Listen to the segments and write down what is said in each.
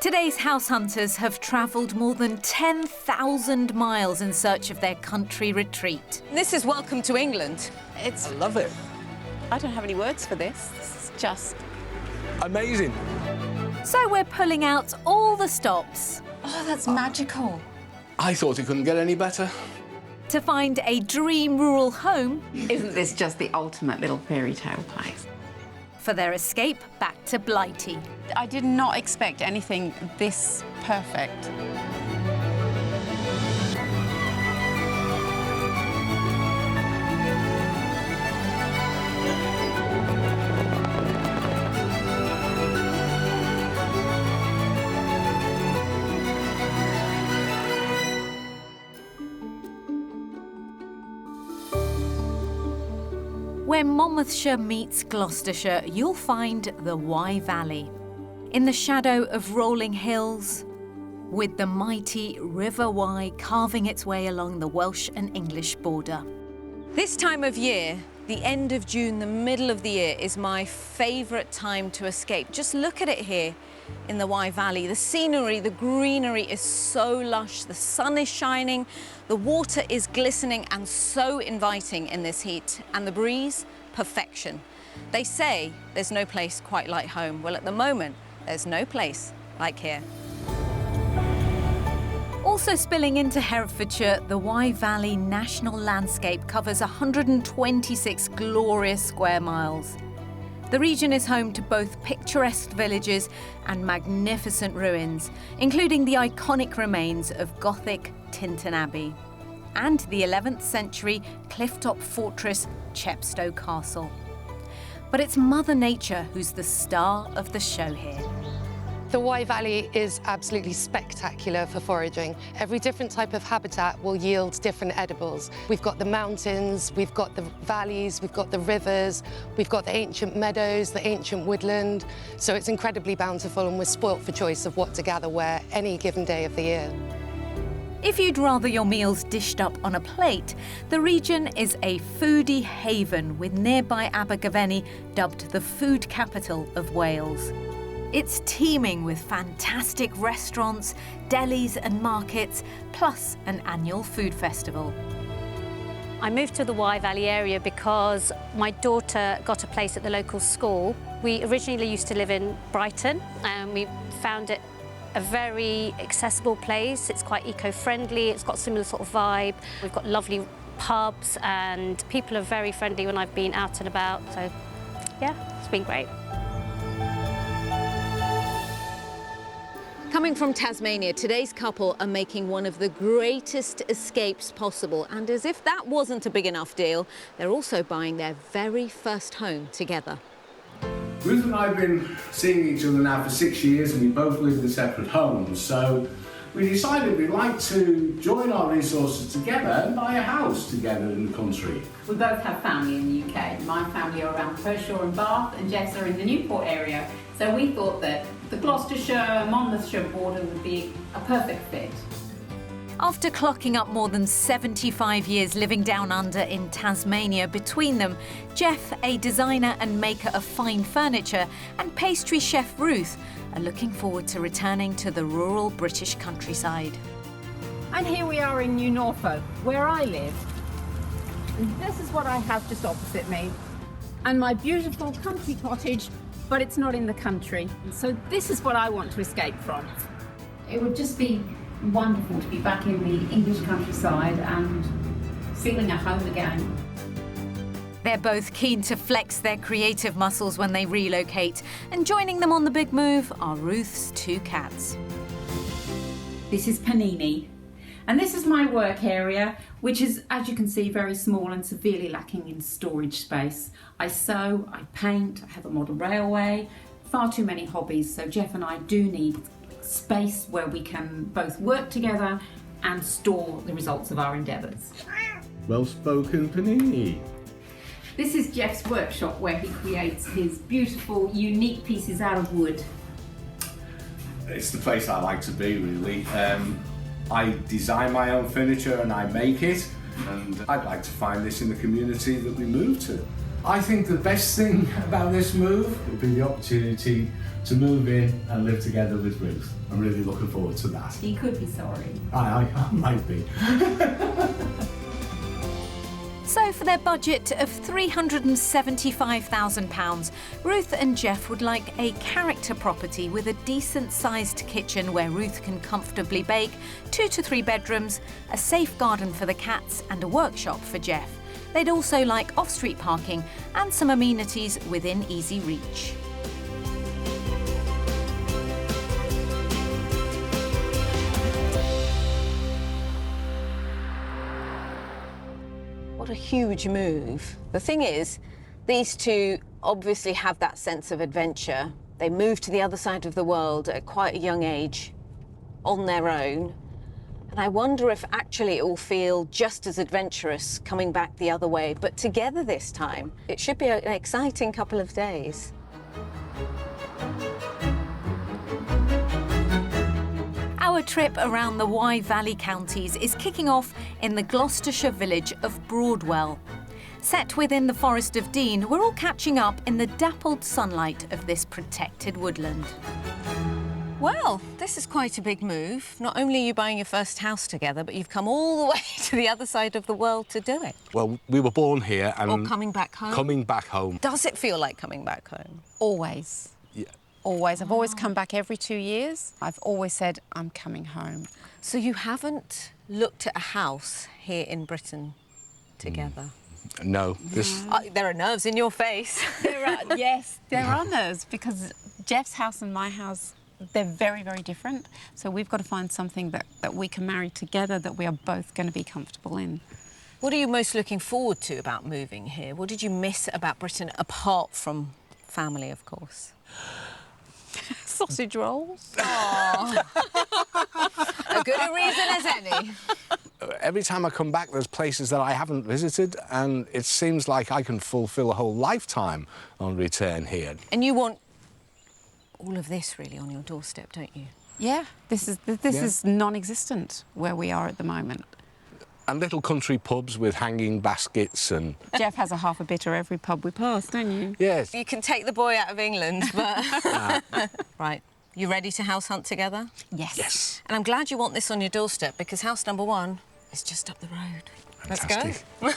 Today's house hunters have travelled more than 10,000 miles in search of their country retreat. This is welcome to England. I love it. I don't have any words for this. This is just amazing. So we're pulling out all the stops. Oh, that's magical. I thought it couldn't get any better. To find a dream rural home. Isn't this just the ultimate little fairy tale place? For their escape back to Blighty. I did not expect anything this perfect. Where Monmouthshire meets Gloucestershire, you'll find the Wye Valley. In the shadow of rolling hills, with the mighty River Wye carving its way along the Welsh and English border. This time of year, the end of June, the middle of the year, is my favourite time to escape. Just look at it here in the Wye Valley. The scenery, the greenery is so lush, the sun is shining, the water is glistening and so inviting in this heat, and the breeze, perfection. They say there's no place quite like home. Well, at the moment, there's no place like here. Also spilling into Herefordshire, the Wye Valley National Landscape covers 126 glorious square miles. The region is home to both picturesque villages and magnificent ruins, including the iconic remains of Gothic Tintern Abbey and the 11th century clifftop fortress Chepstow Castle. But it's Mother Nature who's the star of the show here. The Wye Valley is absolutely spectacular for foraging. Every different type of habitat will yield different edibles. We've got the mountains, we've got the valleys, we've got the rivers, we've got the ancient meadows, the ancient woodland. So it's incredibly bountiful and we're spoilt for choice of what to gather where any given day of the year. If you'd rather your meals dished up on a plate, the region is a foodie haven with nearby Abergavenny dubbed the food capital of Wales. It's teeming with fantastic restaurants, delis and markets, plus an annual food festival. I moved to the Wye Valley area because my daughter got a place at the local school. We originally used to live in Brighton and we found it a very accessible place. It's quite eco-friendly, it's got a similar sort of vibe. We've got lovely pubs and people are very friendly when I've been out and about. So yeah, it's been great. Coming from Tasmania, today's couple are making one of the greatest escapes possible. And as if that wasn't a big enough deal, they're also buying their very first home together. Ruth and I have been seeing each other now for 6 years and we both live in separate homes. So we decided we'd like to join our resources together and buy a house together in the country. We both have family in the UK. My family are around Pershore and Bath, and Jeff's are in the Newport area. So we thought that the Gloucestershire, Monmouthshire border would be a perfect fit. After clocking up more than 75 years living down under in Tasmania between them, Jeff, a designer and maker of fine furniture, and pastry chef Ruth are looking forward to returning to the rural British countryside. And here we are in New Norfolk, where I live. And this is what I have just opposite me. And my beautiful country cottage, but it's not in the country. So this is what I want to escape from. It would just be wonderful to be back in the English countryside and feeling at home again. They're both keen to flex their creative muscles when they relocate, and joining them on the big move are Ruth's two cats. This is Panini. And this is my work area, which is, as you can see, very small and severely lacking in storage space. I sew, I paint, I have a model railway, far too many hobbies, so Jeff and I do need space where we can both work together and store the results of our endeavours. Well spoken, Panini. This is Jeff's workshop where he creates his beautiful, unique pieces out of wood. It's the place I like to be, really. I design my own furniture and I make it, and I'd like to find this in the community that we moved to. I think the best thing about this move would be the opportunity to move in and live together with Ruth. I'm really looking forward to that. He could be sorry. I might be. So for their budget of £375,000, Ruth and Jeff would like a character property with a decent-sized kitchen where Ruth can comfortably bake, 2 to 3 bedrooms, a safe garden for the cats and a workshop for Jeff. They'd also like off-street parking and some amenities within easy reach. What a huge move. The thing is, these two obviously have that sense of adventure. They moved to the other side of the world at quite a young age, on their own. And I wonder if actually it will feel just as adventurous coming back the other way, but together this time. It should be an exciting couple of days. Our trip around the Wye Valley counties is kicking off in the Gloucestershire village of Broadwell. Set within the Forest of Dean, we're all catching up in the dappled sunlight of this protected woodland. Well, this is quite a big move. Not only are you buying your first house together, but you've come all the way to the other side of the world to do it. Well, we were born here and... Or coming back home. Coming back home. Does it feel like coming back home? Always. Yeah. Always. I've always come back every 2 years. I've always said, I'm coming home. So you haven't looked at a house here in Britain together? No, this... There are nerves in your face. Yes, there are nerves, because Jeff's house and my house, they're very, very different. So we've got to find something that we can marry together, that we are both going to be comfortable in. What are you most looking forward to about moving here? What did you miss about Britain, apart from family, of course? Sausage rolls. Oh. A good a reason as any. Every time I come back, there's places that I haven't visited, and it seems like I can fulfil a whole lifetime on return here. And you want all of this really on your doorstep, don't you? Yeah, this is non-existent where we are at the moment. And little country pubs with hanging baskets and... Jeff has a half a bitter every pub we pass, don't you? Yes. You can take the boy out of England, but... Right, you ready to house hunt together? Yes. Yes. And I'm glad you want this on your doorstep, because house number 1 is just up the road. Fantastic. Let's go.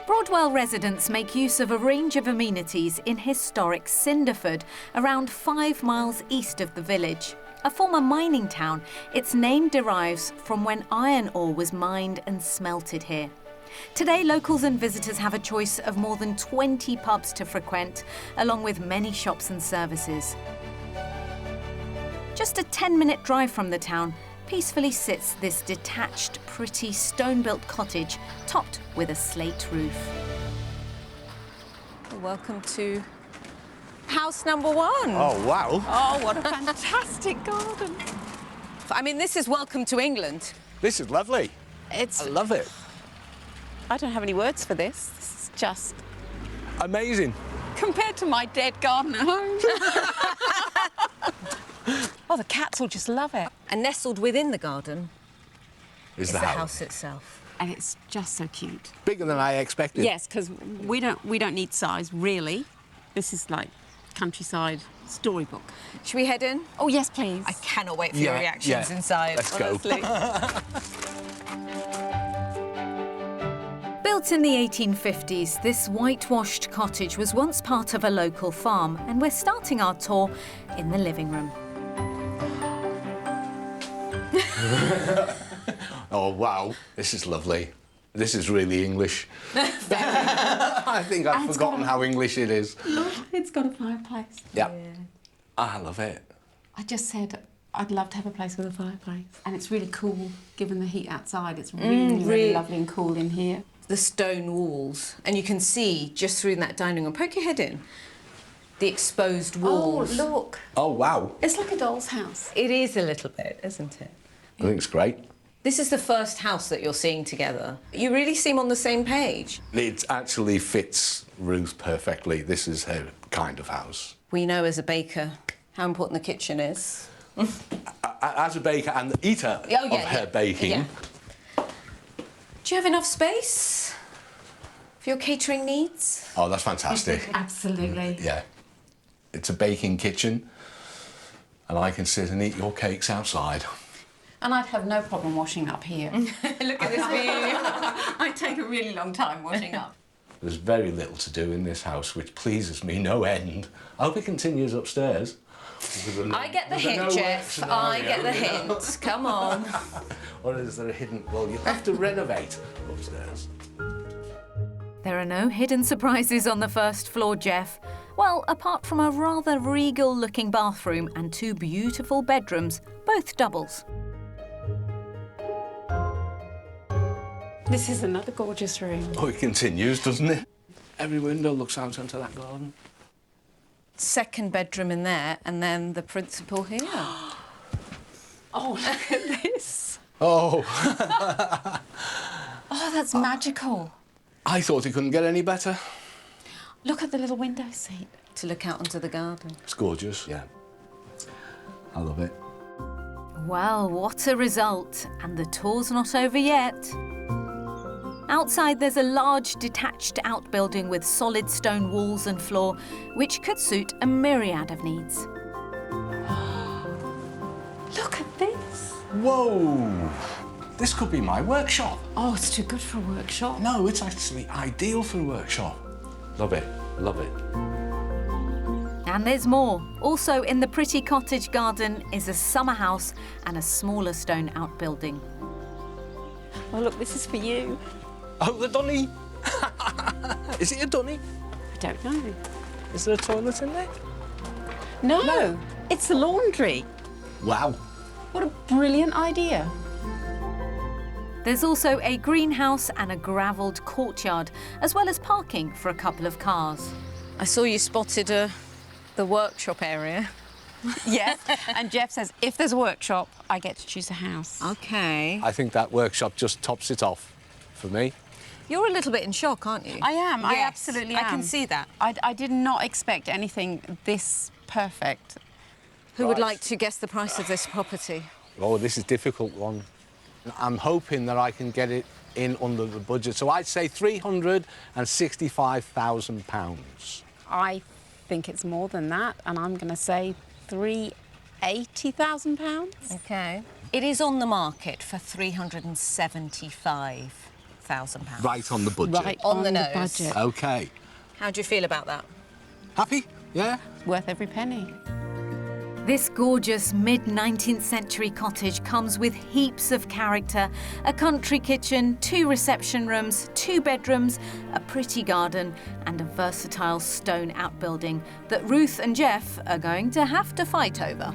Broadwell residents make use of a range of amenities in historic Cinderford, around 5 miles east of the village. A former mining town, its name derives from when iron ore was mined and smelted here. Today, locals and visitors have a choice of more than 20 pubs to frequent, along with many shops and services. Just a 10-minute drive from the town peacefully sits this detached, pretty stone-built cottage topped with a slate roof. Welcome to house number 1. Oh, wow. Oh, what a fantastic garden. I mean, this is welcome to England. This is lovely. I love it. I don't have any words for this. This is just... Amazing. compared to my dead garden at home. Oh, the cats will just love it. And nestled within the garden Is the the house itself. And it's just so cute. Bigger than I expected. Yes, because we don't need size, really. This is like countryside storybook. Should we head in? Oh, yes, please. I cannot wait for your reactions inside. Let's honestly. go. Built in the 1850s, this whitewashed cottage was once part of a local farm, and we're starting our tour in the living room. Oh, wow. This is lovely. This is really English. I think I've forgotten how English it is. Look, it's got a fireplace. Yeah. I love it. I just said I'd love to have a place with a fireplace. And it's really cool, given the heat outside. It's really, really lovely and cool in here. The stone walls, and you can see just through that dining room. Poke your head in. The exposed walls. Oh, look. Oh, wow. It's like a doll's house. It is a little bit, isn't it? I think it's great. This is the first house that you're seeing together. You really seem on the same page. It actually fits Ruth perfectly. This is her kind of house. We know as a baker how important the kitchen is. As a baker and the eater of her baking. Yeah. Do you have enough space for your catering needs? Oh, that's fantastic. Absolutely. Yeah. It's a baking kitchen, and I can sit and eat your cakes outside. And I'd have no problem washing up here. Look at this view. I take a really long time washing up. There's very little to do in this house, which pleases me no end. I hope it continues upstairs. I get the hint, Jeff. I get the hint. Come on. Or is there a hidden... Well, you have to renovate upstairs. There are no hidden surprises on the first floor, Jeff. Well, apart from a rather regal-looking bathroom and 2 beautiful bedrooms, both doubles. This is another gorgeous room. Oh, it continues, doesn't it? Every window looks out onto that garden. Second bedroom in there, and then the principal here. Oh, look at this. Oh, Oh, that's magical. I thought it couldn't get any better. Look at the little window seat. To look out onto the garden. It's gorgeous, yeah. I love it. Well, what a result. And the tour's not over yet. Outside, there's a large detached outbuilding with solid stone walls and floor, which could suit a myriad of needs. Look at this. Whoa! This could be my workshop. Oh, it's too good for a workshop. No, it's actually ideal for a workshop. Love it, love it. And there's more. Also in the pretty cottage garden is a summer house and a smaller stone outbuilding. Oh, look, this is for you. Oh, the dunny! Is it a dunny? I don't know. Is there a toilet in there? No, it's the laundry. Wow. What a brilliant idea. There's also a greenhouse and a gravelled courtyard, as well as parking for a couple of cars. I saw you spotted the workshop area. Yes, and Jeff says if there's a workshop, I get to choose a house. Okay. I think that workshop just tops it off for me. You're a little bit in shock, aren't you? I am. I Yes, absolutely am. I can see that. I did not expect anything this perfect. Who would Right. like to guess the price of this property? Oh, this is a difficult one. I'm hoping that I can get it in under the budget. So I'd say £365,000. I think it's more than that, and I'm going to say £380,000. Okay. It is on the market for £375,000. Right on the budget. Right On the nose. budget. OK. How do you feel about that? Happy? Yeah? Worth every penny. This gorgeous mid-19th century cottage comes with heaps of character, a country kitchen, 2 reception rooms, 2 bedrooms, a pretty garden and a versatile stone outbuilding that Ruth and Jeff are going to have to fight over.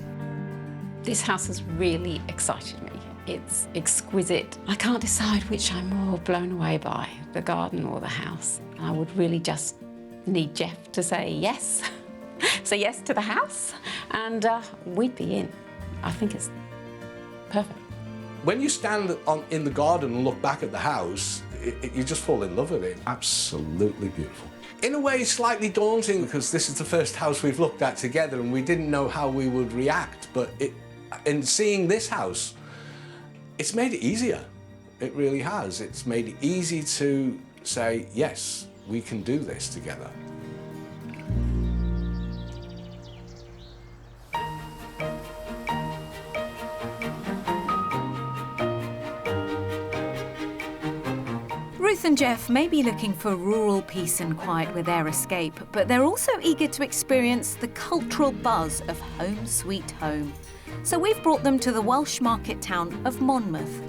This house has really excited me. It's exquisite. I can't decide which I'm more blown away by, the garden or the house. I would really just need Jeff to say yes. Say yes to the house, and we'd be in. I think it's perfect. When you stand in the garden and look back at the house, you just fall in love with it. Absolutely beautiful. In a way, slightly daunting, because this is the first house we've looked at together and we didn't know how we would react, but in seeing this house, it's made it easier. It really has. It's made it easy to say, yes, we can do this together. Ruth and Jeff may be looking for rural peace and quiet with their escape, but they're also eager to experience the cultural buzz of home sweet home. So we've brought them to the Welsh market town of Monmouth.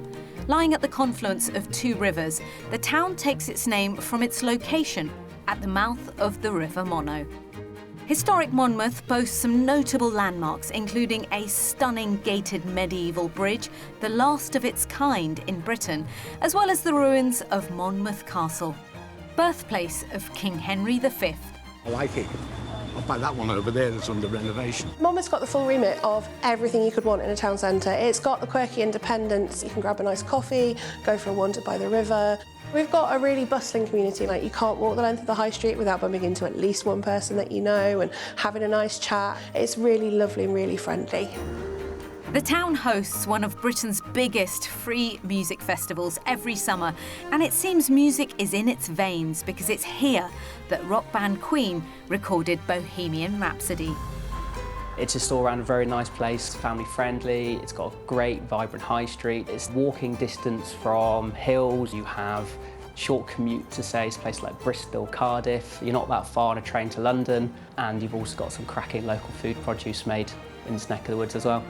Lying at the confluence of 2 rivers, the town takes its name from its location at the mouth of the River Monnow. Historic Monmouth boasts some notable landmarks, including a stunning gated medieval bridge, the last of its kind in Britain, as well as the ruins of Monmouth Castle, birthplace of King Henry V. I like it. I'll buy that one over there that's under renovation. Monmouth's got the full remit of everything you could want in a town centre. It's got the quirky independence. You can grab a nice coffee, go for a wander by the river. We've got a really bustling community. Like, you can't walk the length of the high street without bumping into at least one person that you know and having a nice chat. It's really lovely and really friendly. The town hosts one of Britain's biggest free music festivals every summer, and it seems music is in its veins because it's here that rock band Queen recorded Bohemian Rhapsody. It's just all around a very nice place, family friendly, it's got a great vibrant high street, it's walking distance from hills, you have short commute to say a place like Bristol, Cardiff, you're not that far on a train to London, and you've also got some cracking local food produce made in this neck of the woods as well.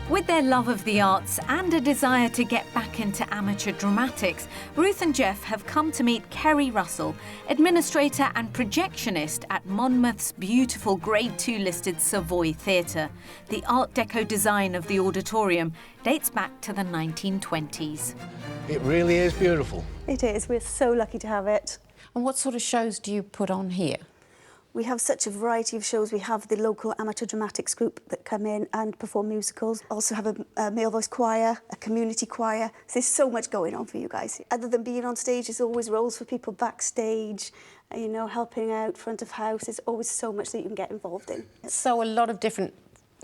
With their love of the arts and a desire to get back into amateur dramatics, Ruth and Jeff have come to meet Kerry Russell, administrator and projectionist at Monmouth's beautiful Grade 2 listed Savoy Theatre. The Art Deco design of the auditorium dates back to the 1920s. It really is beautiful. It is. We're so lucky to have it. And what sort of shows do you put on here? We have such a variety of shows. We have the local amateur dramatics group that come in and perform musicals. Also have a male voice choir, a community choir. So there's so much going on for you guys. Other than being on stage, there's always roles for people backstage, you know, helping out front of house. There's always so much that you can get involved in. So a lot of different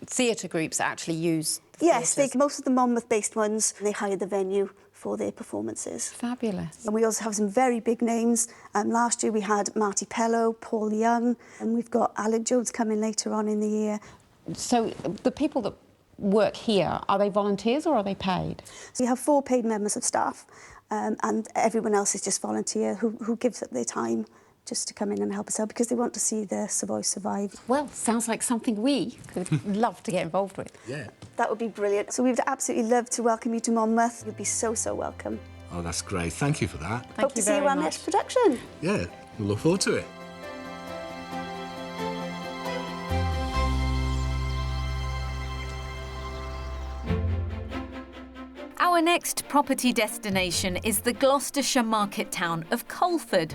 theatre groups actually use the Yes, theatres. most of the Monmouth-based ones, they hire the venue for their performances. Fabulous. And we also have some very big names. Last year we had Marty Pellow, Paul Young, and we've got Alec Jones coming later on in the year. So the people that work here, are they volunteers or are they paid? So we have 4 paid members of staff, and everyone else is just volunteer who gives up their time just to come in and help us out because they want to see the Savoy survive. Well, sounds like something we could love to get involved with. Yeah. That would be brilliant. So we'd absolutely love to welcome you to Monmouth. You'd be so, so welcome. Oh, that's great. Thank you for that. Hope to see you on next production. Yeah, we look forward to it. Our next property destination is the Gloucestershire market town of Colford.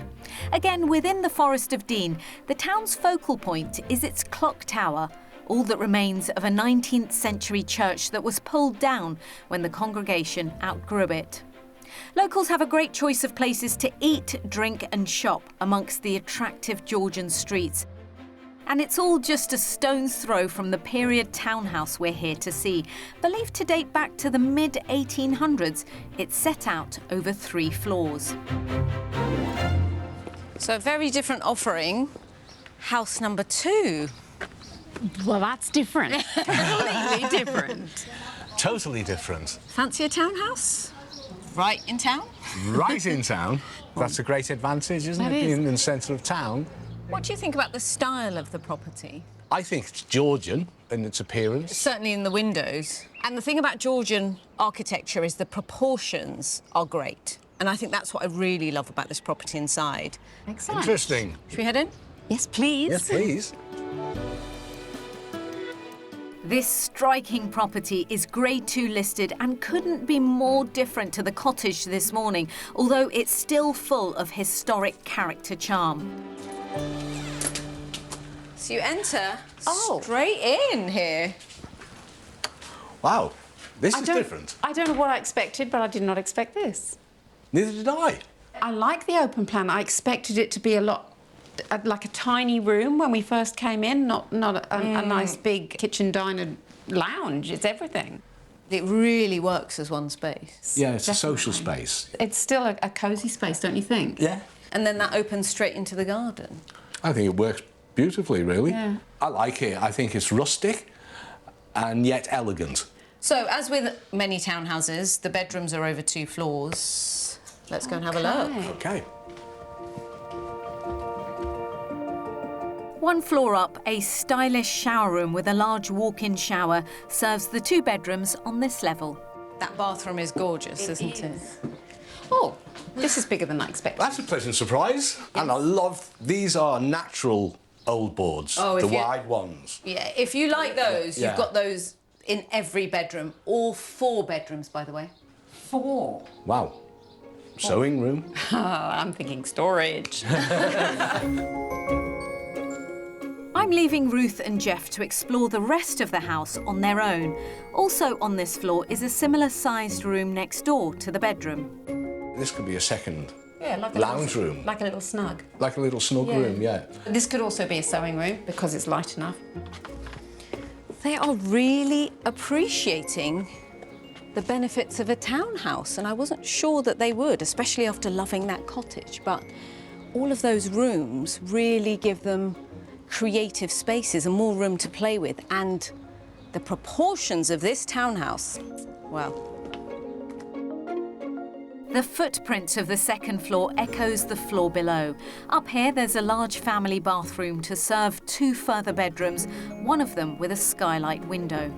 Again, within the Forest of Dean, the town's focal point is its clock tower, all that remains of a 19th century church that was pulled down when the congregation outgrew it. Locals have a great choice of places to eat, drink and shop amongst the attractive Georgian streets. And it's all just a stone's throw from the period townhouse we're here to see. Believed to date back to the mid-1800s, it's set out over 3 floors. So a very different offering. House number 2. Well, that's different. Completely different. Totally different. Fancy a townhouse? Right in town? Right in town. That's a great advantage, isn't it? Being in the centre of town. What do you think about the style of the property? I think it's Georgian in its appearance. Certainly in the windows. And the thing about Georgian architecture is the proportions are great. And I think that's what I really love about this property inside. Excellent. Interesting. Should we head in? Yes, please. Yes, please. This striking property is Grade 2 listed and couldn't be more different to the cottage this morning, although it's still full of historic character charm. So you enter straight in here. Wow, this is different. I don't know what I expected, but I did not expect this. Neither did I. I like the open plan. I expected it to be a lot like a tiny room when we first came in, not a nice big kitchen diner lounge. It's everything. It really works as one space. Yeah, it's a social space. It's still a cosy space, don't you think? Yeah. And then that opens straight into the garden. I think it works beautifully, really. Yeah. I like it. I think it's rustic and yet elegant. So, as with many townhouses, the bedrooms are over 2 floors. Let's go and have a look. Okay. 1 floor up, a stylish shower room with a large walk-in shower serves the 2 bedrooms on this level. That bathroom is gorgeous, isn't it? Oh, this is bigger than I expected. That's a pleasant surprise. Yes. And I love, these are natural old boards, the wide ones. Yeah, if you like those, Yeah. you've got those in every bedroom. All 4 bedrooms, by the way. 4? Wow. Sewing room. Oh, I'm thinking storage. I'm leaving Ruth and Jeff to explore the rest of the house on their own. Also on this floor is a similar-sized room next door to the bedroom. This could be a second like lounge room. Like a little snug. Like a little snug room, yeah. This could also be a sewing room because it's light enough. They are really appreciating the benefits of a townhouse, and I wasn't sure that they would, especially after loving that cottage, but all of those rooms really give them creative spaces and more room to play with, and the proportions of this townhouse, well. The footprint of the second floor echoes the floor below. Up here, there's a large family bathroom to serve 2 further bedrooms, one of them with a skylight window.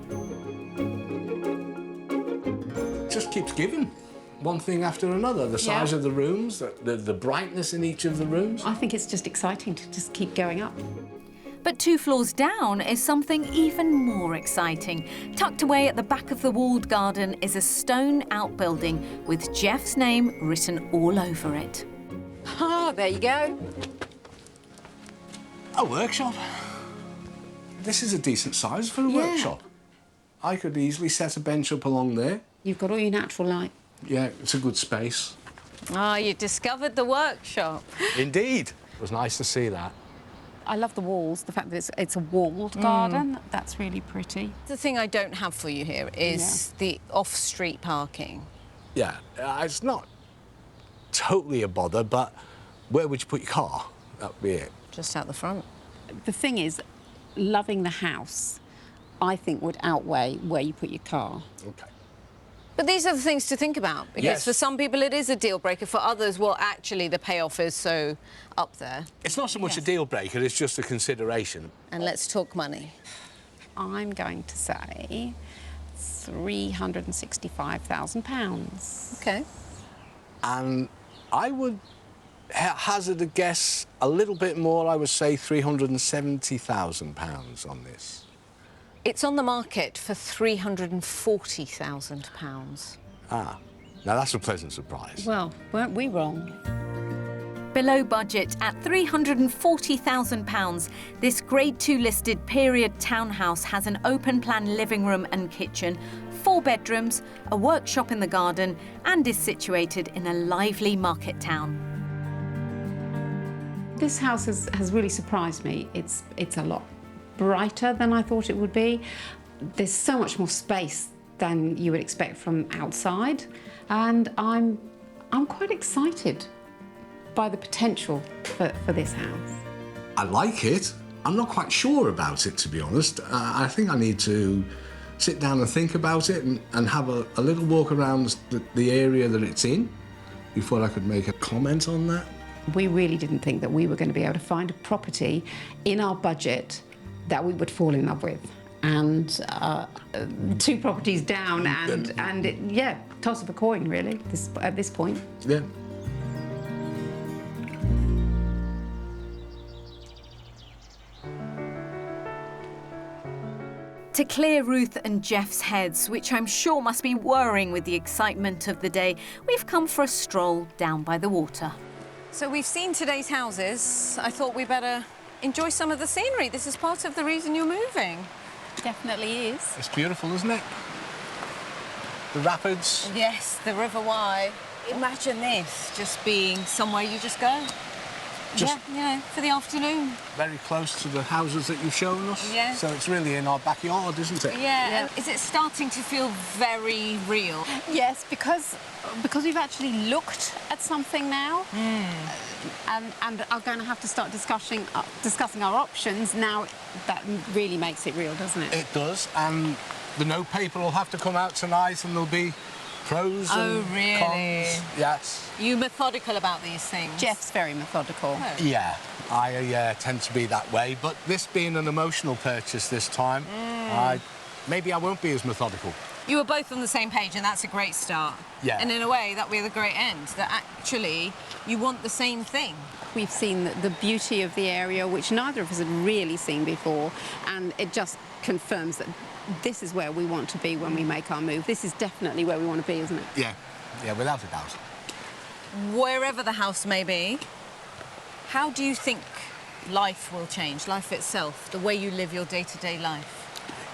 It just keeps giving. One thing after another. The size of the rooms, the brightness in each of the rooms. I think it's just exciting to just keep going up. But 2 floors down is something even more exciting. Tucked away at the back of the walled garden is a stone outbuilding with Jeff's name written all over it. Ah, there you go. A workshop. This is a decent size for a workshop. I could easily set a bench up along there. You've got all your natural light. Yeah, it's a good space. Ah, you discovered the workshop. Indeed. It was nice to see that. I love the walls, the fact that it's a walled garden. That's really pretty. The thing I don't have for you here is the off-street parking. Yeah, it's not totally a bother, but where would you put your car? That'd be it. Just out the front. The thing is, loving the house, I think, would outweigh where you put your car. Okay. But these are the things to think about, because Yes. for some people it is a deal breaker. For others, well, actually, the payoff is so up there. It's not so much a deal breaker, it's just a consideration. And let's talk money. I'm going to say £365,000. Okay. And I would hazard a guess a little bit more. I would say £370,000 on this. It's on the market for £340,000. Ah, now that's a pleasant surprise. Well, weren't we wrong? Below budget at £340,000, this Grade 2 listed period townhouse has an open plan living room and kitchen, 4 bedrooms, a workshop in the garden, and is situated in a lively market town. This house has really surprised me. It's a lot brighter than I thought it would be. There's so much more space than you would expect from outside, and I'm quite excited by the potential for this house. I like it. I'm not quite sure about it, to be honest. I think I need to sit down and think about it and have a little walk around the area that it's in before I could make a comment on that. We really didn't think that we were going to be able to find a property in our budget that we would fall in love with. And 2 properties down and toss of a coin, really, at this point. Yeah. To clear Ruth and Jeff's heads, which I'm sure must be whirring with the excitement of the day, we've come for a stroll down by the water. So we've seen today's houses. I thought we better enjoy some of the scenery. This is part of the reason you're moving. Definitely is. It's beautiful, isn't it? The rapids. Yes, the River Wye. Imagine this just being somewhere you just go. Just for the afternoon. very close to the houses that you've shown us. Yeah. So it's really in our backyard, isn't it? Yeah. And is it starting to feel very real? Yes, because we've actually looked at something now, and are going to have to start discussing our options now. That really makes it real, doesn't it? It does, and the note paper will have to come out tonight, and there'll be pros and really? cons. Yes. You methodical about these things? Jeff's very methodical. Oh. Yeah, I tend to be that way, but this being an emotional purchase this time, maybe I won't be as methodical. You were both on the same page, and that's a great start. Yeah. And in a way, that'll be the great end, that actually you want the same thing. We've seen the beauty of the area, which neither of us had really seen before, and it just confirms that this is where we want to be when we make our move. This is definitely where we want to be, isn't it? Yeah, without a doubt. Wherever the house may be, how do you think life will change, life itself, the way you live your day-to-day life?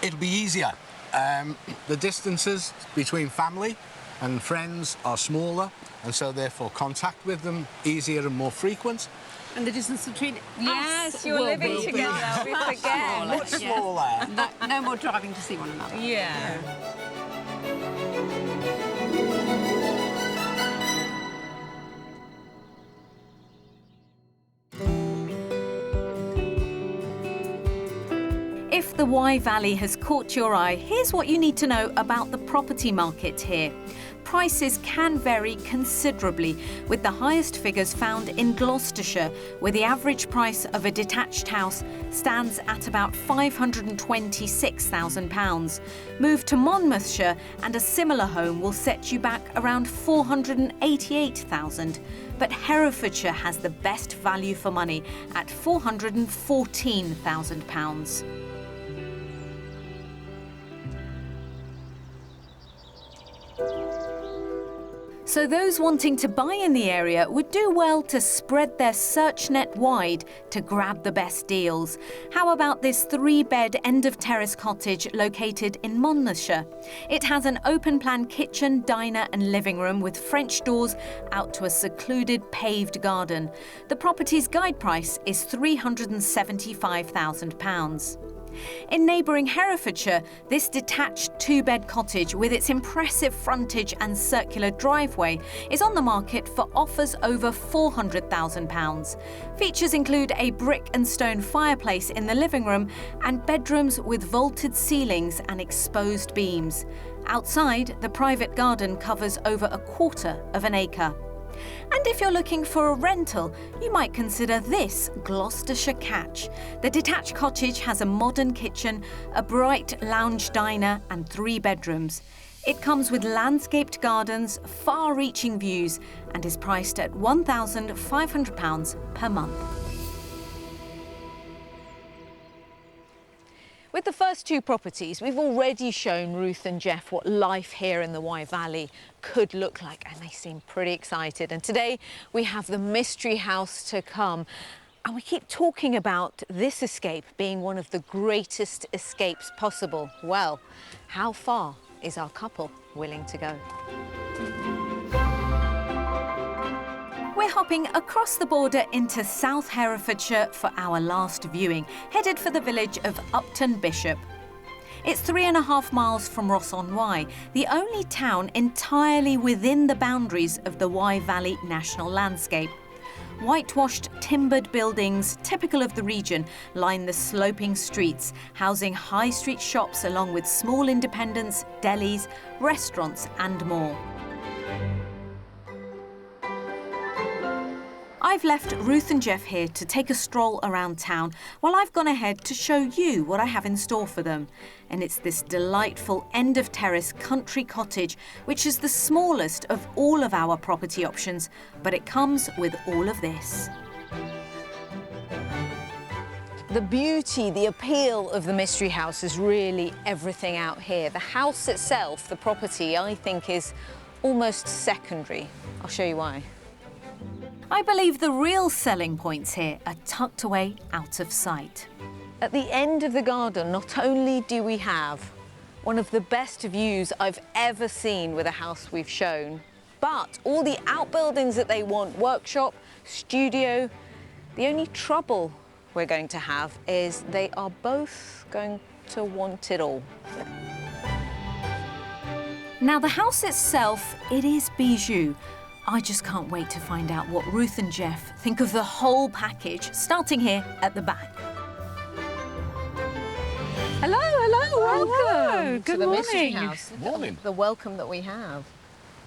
It'll be easier. The distances between family and friends are smaller, and so therefore contact with them easier and more frequent. And the distance between Yes, you're living together. We forget. Much smaller. No more driving to see one another. Yeah. If the Wye Valley has caught your eye, here's what you need to know about the property market here. Prices can vary considerably, with the highest figures found in Gloucestershire, where the average price of a detached house stands at about £526,000. Move to Monmouthshire and a similar home will set you back around £488,000. But Herefordshire has the best value for money at £414,000. So those wanting to buy in the area would do well to spread their search net wide to grab the best deals. How about this 3-bed end-of-terrace cottage located in Monmouthshire? It has an open-plan kitchen, diner and living room with French doors out to a secluded paved garden. The property's guide price is £375,000. In neighbouring Herefordshire, this detached 2-bed cottage with its impressive frontage and circular driveway is on the market for offers over £400,000. Features include a brick and stone fireplace in the living room and bedrooms with vaulted ceilings and exposed beams. Outside, the private garden covers over 1/4 of an acre. And if you're looking for a rental, you might consider this Gloucestershire Catch. The detached cottage has a modern kitchen, a bright lounge diner and 3 bedrooms. It comes with landscaped gardens, far-reaching views and is priced at £1,500 per month. With the first 2 properties, we've already shown Ruth and Jeff what life here in the Wye Valley could look like, and they seem pretty excited. And today we have the mystery house to come. And we keep talking about this escape being one of the greatest escapes possible. Well, how far is our couple willing to go? We're hopping across the border into South Herefordshire for our last viewing, headed for the village of Upton Bishop. It's 3.5 miles from Ross-on-Wye, the only town entirely within the boundaries of the Wye Valley National Landscape. Whitewashed, timbered buildings, typical of the region, line the sloping streets, housing high street shops along with small independents, delis, restaurants and more. I've left Ruth and Jeff here to take a stroll around town while I've gone ahead to show you what I have in store for them. And it's this delightful end-of-terrace country cottage, which is the smallest of all of our property options, but it comes with all of this. The beauty, the appeal of the mystery house is really everything out here. The house itself, the property, I think is almost secondary. I'll show you why. I believe the real selling points here are tucked away out of sight. At the end of the garden, not only do we have one of the best views I've ever seen with a house we've shown, but all the outbuildings that they want, workshop, studio. The only trouble we're going to have is they are both going to want it all. Now the house itself, it is bijou. I just can't wait to find out what Ruth and Jeff think of the whole package, starting here at the back. Hello, welcome Good to the mystery morning. house. Look at Morning. the welcome that we have.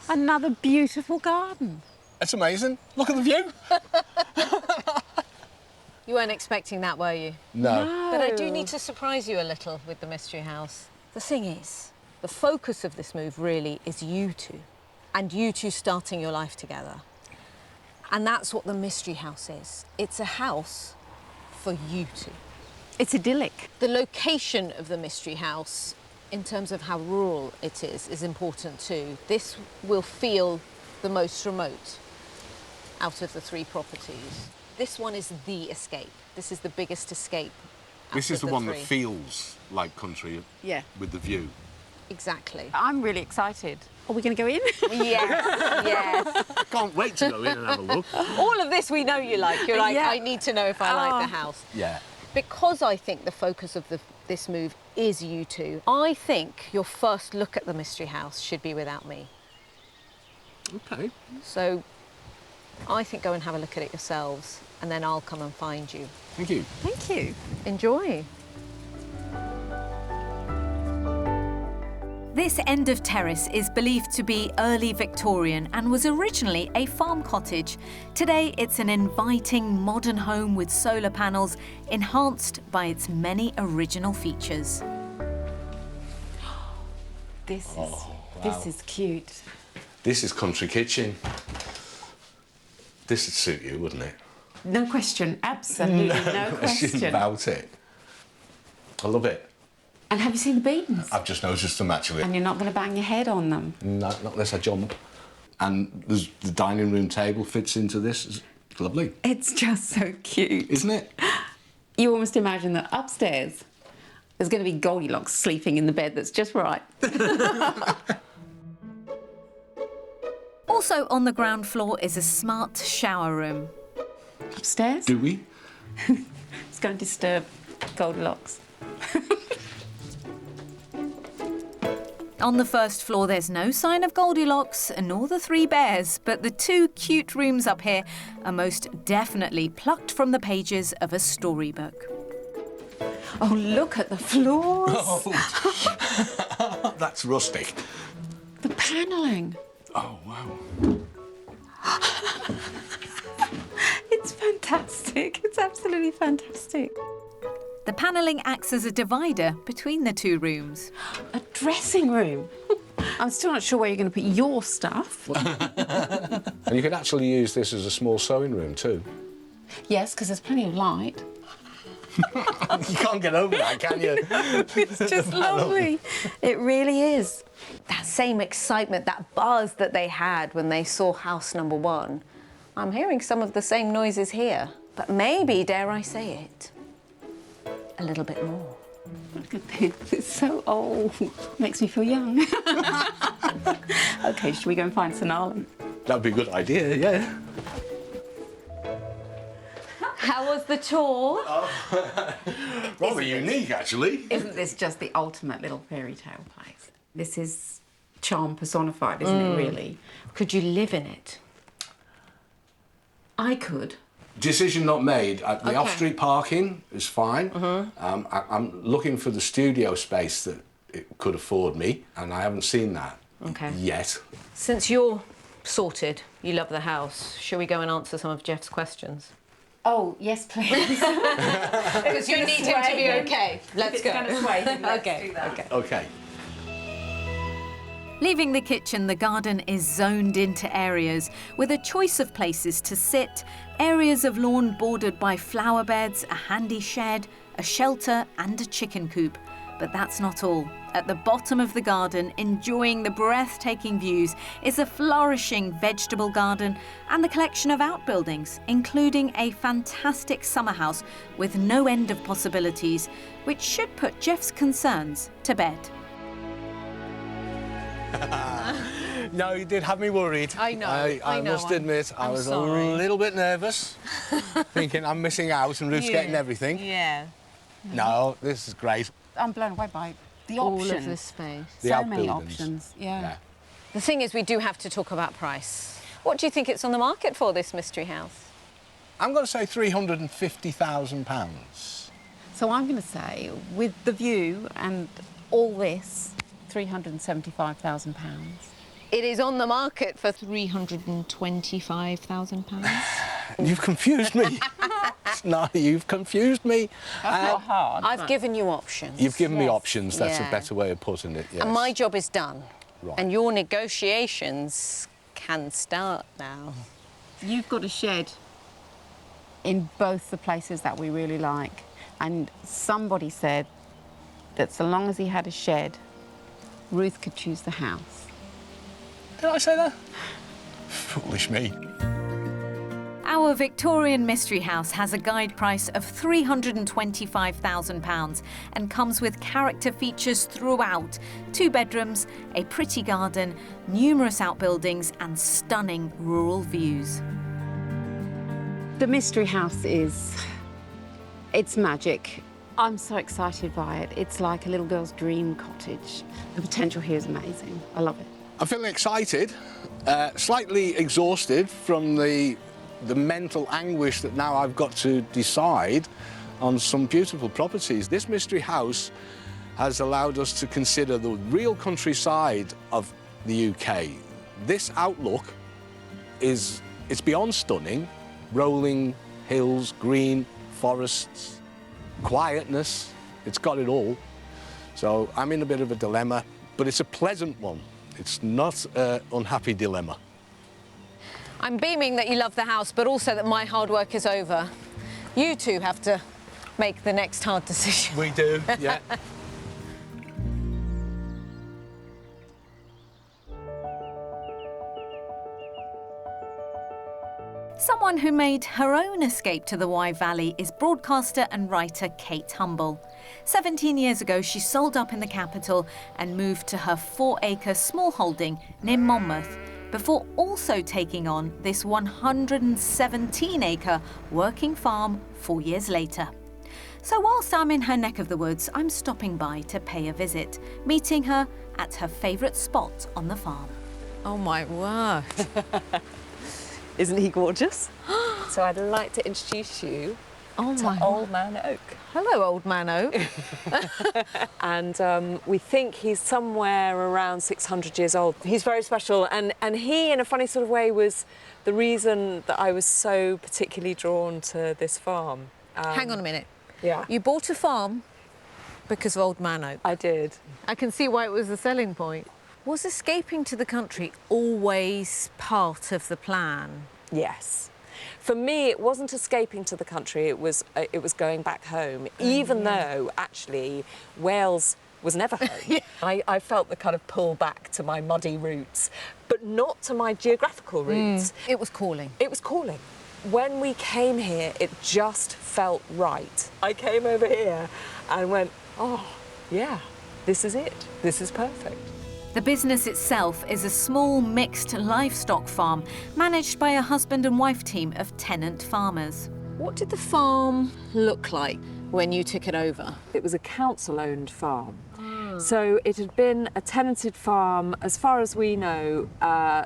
Another beautiful garden. That's amazing. Look at the view. You weren't expecting that, were you? No. But I do need to surprise you a little with the mystery house. The thing is, the focus of this move really is you two, and you two starting your life together. And that's what the mystery house is. It's a house for you two. It's idyllic. The location of the mystery house, in terms of how rural it is important too. This will feel the most remote out of the 3 properties. This one is the escape. This is the biggest escape. This is the one that 3. feels like country Yeah. with the view. Exactly. I'm really excited. Are we going to go in? Yes, yes. Can't wait to go in and have a look. All of this we know you like. You're like, Yeah. I need to know if I like the house. Yeah. Because I think the focus of this move is you two, I think your first look at the mystery house should be without me. Okay. So I think go and have a look at it yourselves, and then I'll come and find you. Thank you. Thank you. Enjoy. This end of terrace is believed to be early Victorian and was originally a farm cottage. Today, it's an inviting modern home with solar panels, enhanced by its many original features. This wow. is cute. This is country kitchen. This would suit you, wouldn't it? No question, absolutely no question. About it. I love it. And have you seen the beans? I've just noticed them, actually. And you're not going to bang your head on them? No, not unless I jump. And the dining room table fits into this. It's lovely. It's just so cute. Isn't it? You almost imagine that upstairs there's going to be Goldilocks sleeping in the bed that's just right. Also on the ground floor is a smart shower room. Upstairs? Do we? It's going to disturb Goldilocks. On the first floor, there's no sign of Goldilocks, nor the three bears, but the two cute rooms up here are most definitely plucked from the pages of a storybook. Oh, look at the floors. Oh. That's rustic. The panelling. Oh, wow. It's fantastic. It's absolutely fantastic. The panelling acts as a divider between the two rooms. A dressing room. I'm still not sure where you're going to put your stuff. And you could actually use this as a small sewing room too. Yes, because there's plenty of light. You can't get over that, can you? It's just lovely. It really is. That same excitement, that buzz that they had when they saw house number 1, I'm hearing some of the same noises here. But maybe, dare I say it, a little bit more. Look at this. It's so old. Makes me feel young. OK, should we go and find Sonali? That'd be a good idea, yeah. How was the tour? Rather unique, actually. Isn't this just the ultimate little fairy tale place? This is charm personified, isn't it, really? Could you live in it? I could. Decision not made. The off-street parking is fine. I'm looking for the studio space that it could afford me, and I haven't seen that yet. Since you're sorted, you love the house, shall we go and answer some of Jeff's questions? Oh, yes, please. Because you need him to be okay. Let's go. Okay. Okay. Leaving the kitchen, the garden is zoned into areas with a choice of places to sit, areas of lawn bordered by flower beds, a handy shed, a shelter and a chicken coop. But that's not all. At the bottom of the garden, enjoying the breathtaking views, is a flourishing vegetable garden and the collection of outbuildings, including a fantastic summer house with no end of possibilities, which should put Jeff's concerns to bed. No, you did have me worried. I know. I must admit, I was sorry. a little bit nervous, thinking I'm missing out and Ruth's getting everything. Yeah. No, this is great. I'm blown away by the All options. of this space. So many outbuildings. options. Yeah. The thing is, we do have to talk about price. What do you think it's on the market for, this mystery house? I'm going to say £350,000. So I'm going to say, with the view and all this, £375,000. It is on the market for £325,000. You've confused me. No, you've confused me. That's not hard. I've given you options. You've given me options. That's Yeah. a better way of putting it, yes. And my job is done. Right. And your negotiations can start now. You've got a shed in both the places that we really like. And somebody said that so long as he had a shed, Ruth could choose the house. Did I say that? Foolish me. Our Our Victorian mystery house has a guide price of £325,000 and comes with character features throughout: 2 bedrooms, a pretty garden, numerous outbuildings and stunning rural views. The mystery house it's magic. I'm so excited by it. It's like a little girl's dream cottage. The potential here is amazing. I love it. I'm feeling excited, slightly exhausted from the mental anguish that now I've got to decide on some beautiful properties. This mystery house has allowed us to consider the real countryside of the UK. This outlook it's beyond stunning. Rolling hills, green forests, quietness, it's got it all. So I'm in a bit of a dilemma, but it's a pleasant one. It's not an unhappy dilemma. I'm beaming that you love the house, but also that my hard work is over. You two have to make the next hard decision. We do, yeah. Someone who made her own escape to the Wye Valley is broadcaster and writer Kate Humble. 17 years ago, she sold up in the capital and moved to her 4-acre small holding near Monmouth, before also taking on this 117-acre working farm 4 years later. So whilst I'm in her neck of the woods, I'm stopping by to pay a visit, meeting her at her favourite spot on the farm. Oh my word. Isn't he gorgeous? So I'd like to introduce you to Old Man Oak. Hello, Old Man Oak. And we think he's somewhere around 600 years old. He's very special, and he, in a funny sort of way, was the reason that I was so particularly drawn to this farm. Hang on a minute. Yeah. You bought a farm because of Old Man Oak. I did. I can see why it was a selling point. Was escaping to the country always part of the plan? Yes. For me, it wasn't escaping to the country, it was going back home, even though, actually, Wales was never home. Yeah. I felt the kind of pull back to my muddy roots, but not to my geographical roots. It was calling. It was calling. When we came here, it just felt right. I came over here and went, oh, yeah, this is it. This is perfect. The business itself is a small mixed livestock farm managed by a husband and wife team of tenant farmers. What did the farm look like when you took it over? It was a council-owned farm. So it had been a tenanted farm, as far as we know,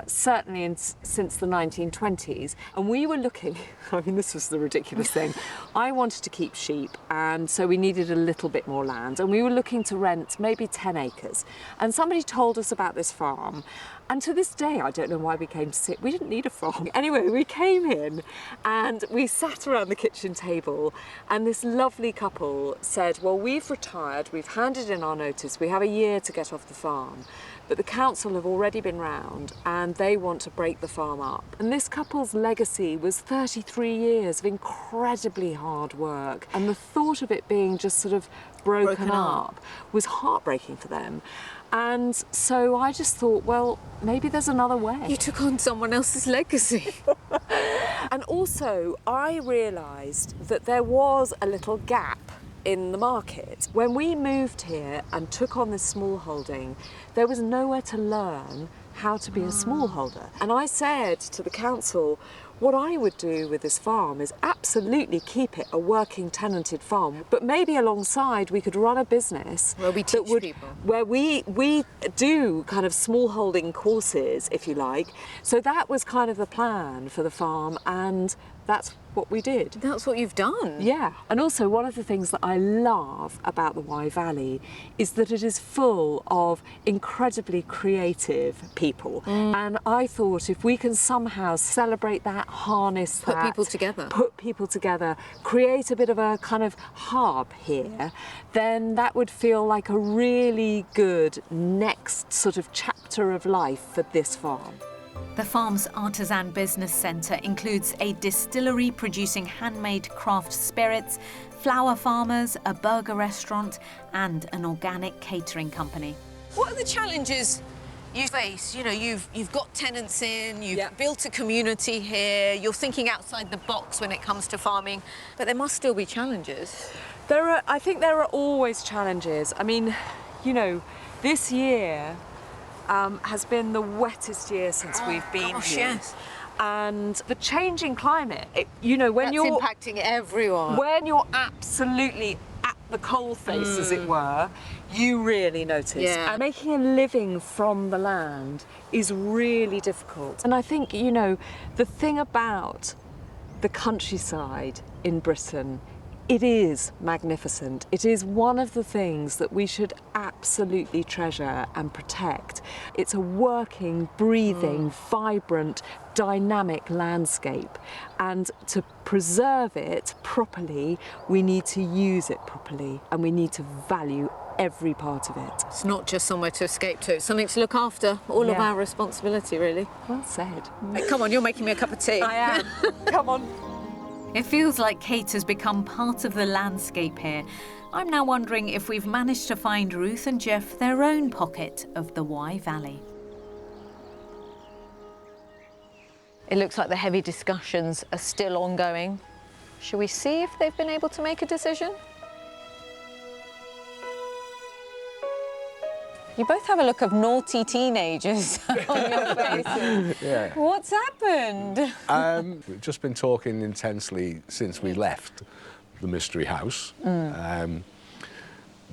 certainly since the 1920s. And we were looking, I mean, this was the ridiculous thing. I wanted to keep sheep, and so we needed a little bit more land. And we were looking to rent maybe 10 acres. And somebody told us about this farm. And to this day, I don't know why we came to sit. We didn't need a farm. Anyway, we came in and we sat around the kitchen table, and this lovely couple said, well, we've retired, we've handed in our notice, we have a year to get off the farm, but the council have already been round and they want to break the farm up. And this couple's legacy was 33 years of incredibly hard work, and the thought of it being just sort of broken up was heartbreaking for them. And so I just thought, well, maybe there's another way. You took on someone else's legacy. And also, I realised that there was a little gap in the market. When we moved here and took on this small holding, there was nowhere to learn how to be a smallholder. And I said to the council, what I would do with this farm is absolutely keep it a working tenanted farm, but maybe alongside we could run a business where we teach people, where we do kind of small holding courses, if you like. So that was kind of the plan for the farm, and that's what we did. That's what you've done. Yeah. And also, one of the things that I love about the Wye Valley is that it is full of incredibly creative people. And I thought if we can somehow celebrate that, harness that, put people together, create a bit of a kind of hub here, then that would feel like a really good next sort of chapter of life for this farm. The farm's artisan business centre includes a distillery producing handmade craft spirits, flower farmers, a burger restaurant and an organic catering company. What are the challenges You face, you know, you've got tenants in, you've built a community here, you're thinking outside the box when it comes to farming, but there must still be challenges. I think there are always challenges. I mean, you know, this year has been the wettest year since we've been here. Yes. And the changing climate, you know, when That's impacting everyone. When you're absolutely at the coalface, as it were, you really notice. Yeah. And making a living from the land is really difficult. And I think, you know, the thing about the countryside in Britain, it is magnificent. It is one of the things that we should absolutely treasure and protect. It's a working, breathing, vibrant, dynamic landscape. And to preserve it properly, we need to use it properly, and we need to value every part of it. It's not just somewhere to escape to, it's something to look after. All of our responsibility, really. Well said. Hey, come on, you're making me a cup of tea. I am. Come on. It feels like Kate has become part of the landscape here. I'm now wondering if we've managed to find Ruth and Jeff their own pocket of the Wye Valley. It looks like the heavy discussions are still ongoing. Shall we see if they've been able to make a decision? You both have a look of naughty teenagers on your faces. Yeah. What's happened? We've just been talking intensely since we left the mystery house,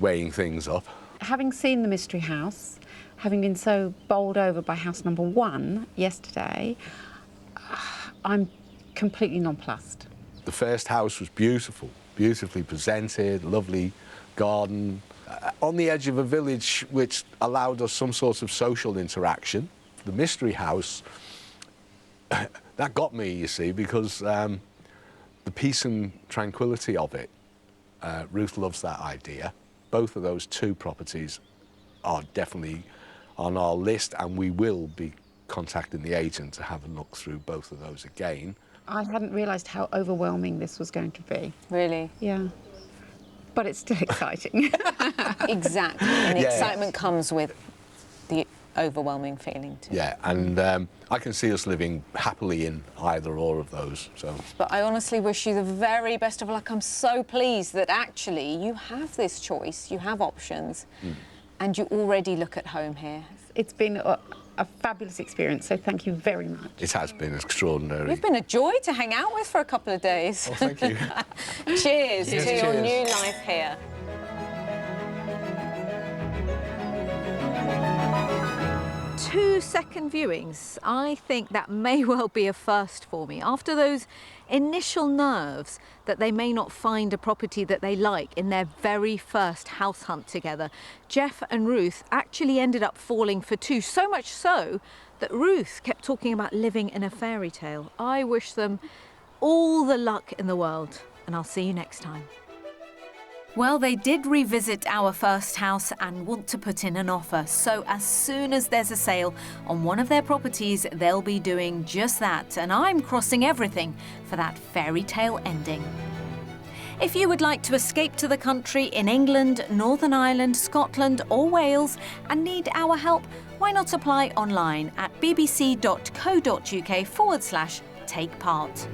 weighing things up. Having seen the mystery house, having been so bowled over by house number 1 yesterday, I'm completely nonplussed. The first house was beautiful, beautifully presented, lovely garden, on the edge of a village which allowed us some sort of social interaction. The mystery house, that got me, you see, because the peace and tranquility of it, Ruth loves that idea. Both of those 2 properties are definitely on our list, and we will be contacting the agent to have a look through both of those again. I hadn't realised how overwhelming this was going to be. Really? Yeah. But it's still exciting. Exactly, and the excitement comes with the overwhelming feeling too. Yeah, and I can see us living happily in either or of those. So. But I honestly wish you the very best of luck. I'm so pleased that actually you have this choice, you have options, and you already look at home here. It's been a fabulous experience, so thank you very much. It has been extraordinary. You've been a joy to hang out with for a couple of days. Oh, thank you. Cheers to your new life here. Two second viewings. I think that may well be a first for me. After those initial nerves that they may not find a property that they like in their very first house hunt together, Jeff and Ruth actually ended up falling for 2, so much so that Ruth kept talking about living in a fairy tale. I wish them all the luck in the world, and I'll see you next time. Well, they did revisit our first house and want to put in an offer. So as soon as there's a sale on one of their properties, they'll be doing just that. And I'm crossing everything for that fairy tale ending. If you would like to escape to the country in England, Northern Ireland, Scotland or Wales and need our help, why not apply online at bbc.co.uk/take part.